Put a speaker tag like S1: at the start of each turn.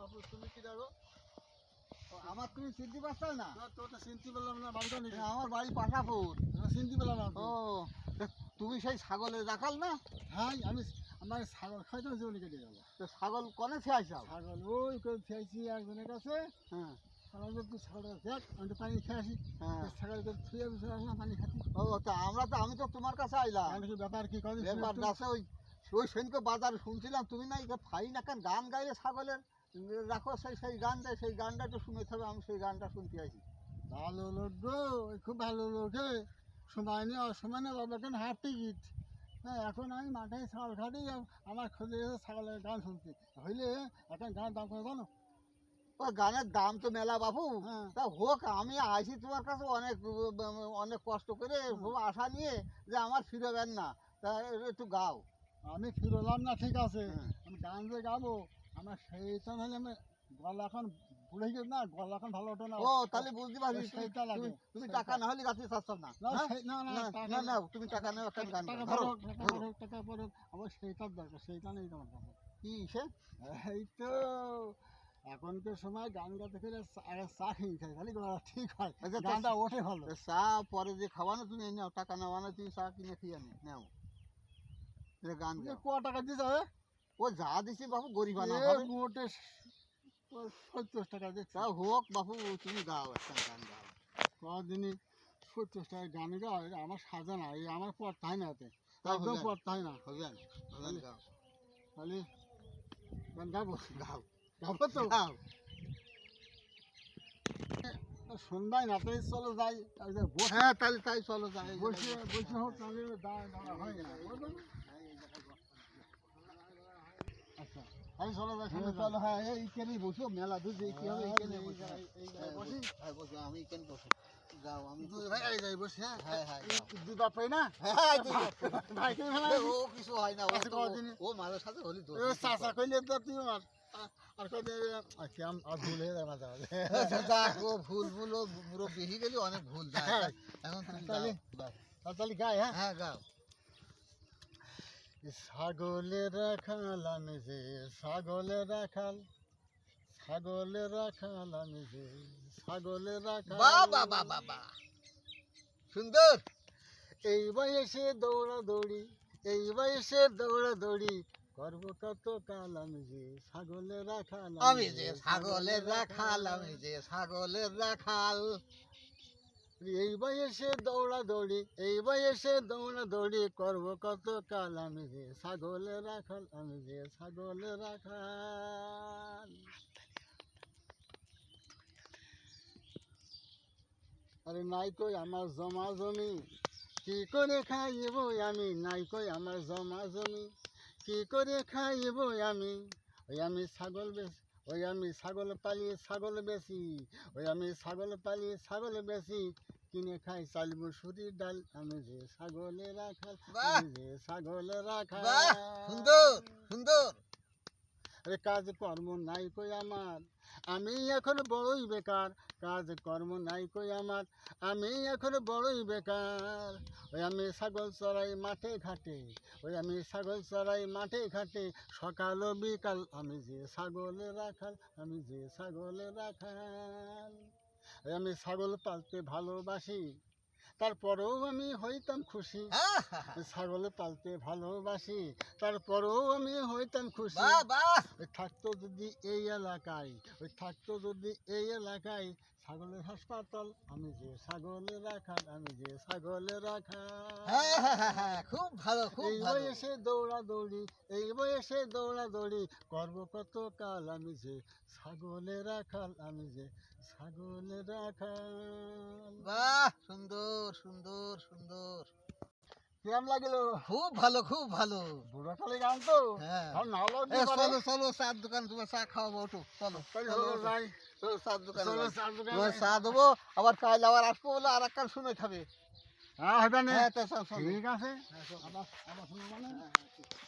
S1: বাপু তুমি কি দেখো?
S2: আমার তুমি চিনতে পারছো না?
S1: তোটা চিনতে পারলাম না, বাড়িটা নেই।
S2: আমার বাড়ি পাঠাপুর।
S1: চিনতে পারলাম না।
S2: ও তুমি সেই ছাগলের রাখাল না?
S1: হ্যাঁ, আমি আমার ছাগল খাইতে জীবনে কেটে গেল।
S2: তো ছাগল কনে খেয়েছাও?
S1: ছাগল ওই করে খেয়েছি একজনের কাছে।
S2: হ্যাঁ
S1: আমাদের তুই ছাগলটা দেখ, আমি তো পানি খেয়ে আসি।
S2: হ্যাঁ।
S1: ছাগলকে ছুঁয়ে বসে আসলাম পানি খাচ্ছি।
S2: ও তো আমি তো তোমার কাছে আইলাম।
S1: আমি কি ব্যাপার কি করে?
S2: ব্যাপার আছে ওই ওই সেদিনকে বাজারে শুনছিলাম তুমি না ফাইন এখন গান গাইলে ছাগলের রাখো, সেই গানটা একটু শুনতে হবে। আমি সেই গানটা শুনতে আছি।
S1: ভালো লোক গো, খুব ভালো লোকে। সময় নেই অসময় নেই, বাবা কেন হাফ টিকিট। হ্যাঁ, এখন আমি মাঠে ছাগল খাটি, আমার খোঁজে এসে ছাগলের গান শুনছি। হইলে এখন গান দাম করে জানো?
S2: ওই গানের দাম তো মেলা বাবু।
S1: হ্যাঁ।
S2: তা হোক, আমি আইছি তোমার কাছে অনেক অনেক কষ্ট করে, খুব আশা নিয়ে যে আমার ফিরবেন না, তা একটু গাও।
S1: আমি ফিরলাম না, ঠিক আছে।
S2: হ্যাঁ।
S1: আমি গান যে গাবো, আমার সেইটা হলে আমি গলা এখন বুড়ে গেছে না, গলা এখন ভালো ওঠে না।
S2: ও তাহলে বুঝতে পারছি
S1: সেইটা লাগে।
S2: তুমি টাকা না হলে গাছে চাচ্ছ না।
S1: না,
S2: হ্যাঁ?
S1: না, না,
S2: না না তুমি টাকা নেও, একটা গান
S1: টাকা
S2: গাও। ধরো,
S1: পড়ুক, টাকা
S2: ধরো।
S1: পড়ুক, টাকা পড়ুক। আমার সেইটার দরকার, সেইটা নেই তোমার কাছে।
S2: কি সে?
S1: এই তো এখনকার সময় গান গাতে গেলে আগে চা খেয়ে খাই, তাহলে গলা ঠিক হয়,
S2: আচ্ছা,
S1: গানটা ওঠে ভালো।
S2: চা পরে যে খাওয়ানো তুমি এই নাও, টাকা নেওয়া না, তুমি চা কিনে খেয়ে নাও। গান
S1: তুমি
S2: গাও।
S1: ক টাকা দিতে হবে?
S2: ও যা দিছি বাবু গরিব না
S1: এ মোটে 70 টাকা দিচ্ছে।
S2: তা হোক বাবু, তুমি গাও, একটা গান গাও।
S1: কদিনই 70 টাকা গান গাও, এটা আমার সাজা না, এই আমার পড়তে হয় না, এতে
S2: তা
S1: একদম
S2: হবে।
S1: পড়তে হয় না।
S2: হবেন হবেন, গাও
S1: তাহলে গান গাবো,
S2: গাও
S1: গাবো তো।
S2: গাও।
S1: সন্ধ্যায় না, তাই চলো যাই। এই যে
S2: হ্যাঁ তাহলে তাই চলো যাই।
S1: বসে বসে হোক, তাহলে দাঁড়া হয় না, বুঝলে? আচ্ছা, আমি চলো যাই, সামনে
S2: চলো।
S1: চলো।
S2: হ্যাঁ এইখানেই বসো, মেলা দূর যে কি হবে এইখানে বসো।
S1: এই জায়গায় বসি।
S2: হ্যাঁ বসো, আমি এখানে বসো। যাও আমি
S1: দুই ভাই এই যাই বসি। হ্যাঁ,
S2: হ্যাঁ হ্যাঁ যাও।
S1: দুই বাপ পাই না।
S2: হ্যাঁ তুই
S1: ভাই কে ফেলা
S2: ও কিছু হয় না, ও
S1: আচ্ছা,
S2: তো
S1: কদিন-
S2: ও মাঝে সাথে হলি দোষ।
S1: চাষা কইলে তো তুই আর কদিন আর ভুল হয়ে যায় মাঝে মাঝে।
S2: যাক, ও ভুল ভুল ও পুরো বেশি গেলে অনেক ভুল যায়।
S1: হ্যাঁ।
S2: এখন তুমি
S1: তাহলে?
S2: গাও।
S1: তাহলে গাই। হ্যাঁ,
S2: হ্যাঁ গাও।
S1: ছাগলের রাখাল আমি যে, ছাগলের রাখাল, ছাগলের রাখাল আমি যে, ছাগলের রাখাল।
S2: বাহ বাহ বাহ বাহ বাহ, সুন্দর।
S1: এই বয়সে দৌড়াদৌড়ি, এই বয়সে দৌড়াদৌড়ি, করব কত কাল আমি যে, ছাগলের রাখাল
S2: আমি যে ছাগলের রাখাল, আমি যে ছাগলের রাখাল।
S1: এই বয়সে দৌড়াদৌড়ি, এই বয়সে দৌড়াদৌড়ি, করব কত কাল আমি যে, ছাগলের রাখাল, আমি যে ছাগলের রাখাল। আরে নাই কই আমার জমা জমি, কি করে খাইব আমি, নাই কই আমার জমা জমি, কি করে খাইব আমি। ওই আমি ছাগল বেশি, ওই আমি ছাগল পালি ছাগল বেশি, ওই আমি ছাগল পালি ছাগল বেশি, কিনে খাই চাল মুসুরির ডাল, আমি যে ছাগলের রাখাল,
S2: বাহ
S1: আমি যে ছাগলের রাখাল।
S2: বাহ, সুন্দর সুন্দর।
S1: আরে কাজ কর্ম নাই কই আমার, আমি এখন বড়ই বেকার, কাজ কর্ম নাই কই আমার, আমি এখন বড়ই বেকার। ওই আমি ছাগল চড়াই মাঠে ঘাটে, ওই আমি ছাগল চড়াই মাঠে ঘাটে, সকাল ও বিকাল, আমি যে ছাগলের রাখাল, আমি যে ছাগলের রাখাল। ওই আমি ছাগল পালতে ভালোবাসি, তারপরেও আমি হইতাম খুশি।
S2: হ্যাঁ, হ্যাঁ, হ্যাঁ।
S1: ছাগল পালতে ভালোবাসি, তারপরেও আমি হইতাম খুশি।
S2: বাহ বাহ।
S1: ওই থাকতো যদি এই এলাকায়, ওই থাকতো যদি এই এলাকায়, ছাগলের হাসপাতাল, আমি যে ছাগলের রাখাল, আমি যে ছাগলের রাখাল।
S2: হ্যাঁ হ্যাঁ হ্যাঁ হ্যাঁ, খুব ভালো খুব
S1: এই
S2: ভালো।
S1: বয়সে দৌড়াদৌড়ি, এই বয়সে দৌড়াদৌড়ি, করব কত কাল আমি যে ছাগলের রাখাল, আমি যে ছাগলের রাখাল।
S2: বাহ, সুন্দর সুন্দর সুন্দর।
S1: কিরম লাগলো?
S2: খুব ভালো খুব ভালো।
S1: বুড়ো খালি গান তো।
S2: হ্যাঁ।
S1: আর না লাগলে
S2: এ,
S1: পারে।
S2: চলো চলো, চার দোকান, তোমার চা খাওয়াবো, ওঠো চলো
S1: তাহলে
S2: চলো,
S1: চলো
S2: ওঠো।
S1: যাই।
S2: চলো চার দোকানে
S1: চলো
S2: যাই।
S1: চার দোকানে
S2: তোমার
S1: যাই।
S2: চা দেবো, আবার কাল আবার আসবো বলে আর একটা শুনে খাবে।
S1: হ্যাঁ, হবে না।
S2: হ্যাঁ তা চল চলো।
S1: ঠিক আছে।
S2: হ্যাঁ, চলো।
S1: আবার আবার শুনো মানে।
S2: হ্যাঁ, হ্যাঁ, ঠিক আছে।